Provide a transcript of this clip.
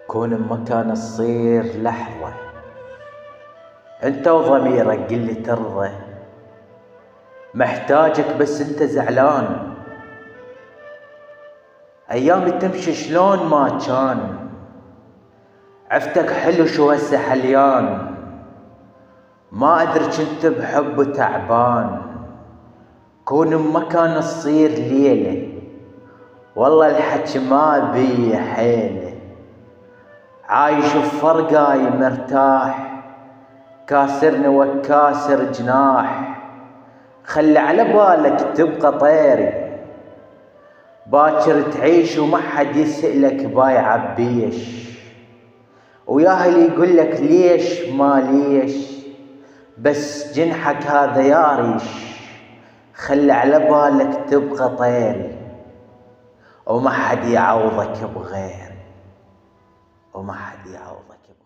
كون بمكان تصير لحظة انت وضميرك قل لي ترضى. محتاجك بس انت زعلان. ايامي تمشي شلون ما كان. عفتك حلو شو هسه حليان. ما ادري كنت بحب تعبان. كون بمكان تصير ليلة والله الحكي ما بيه حيله. عايش بفرقاي مرتاح كاسرني وكاسر جناح. خلي على بالك تبقى طيري باكر تعيش وما حد يسألك بايع بيش. وياهل يقولك ليش ما ليش بس جنحك هذا ياريش. خلي على بالك تبقى طيري وما حد يعوضك بغيري وما حد يعوضك بغيري.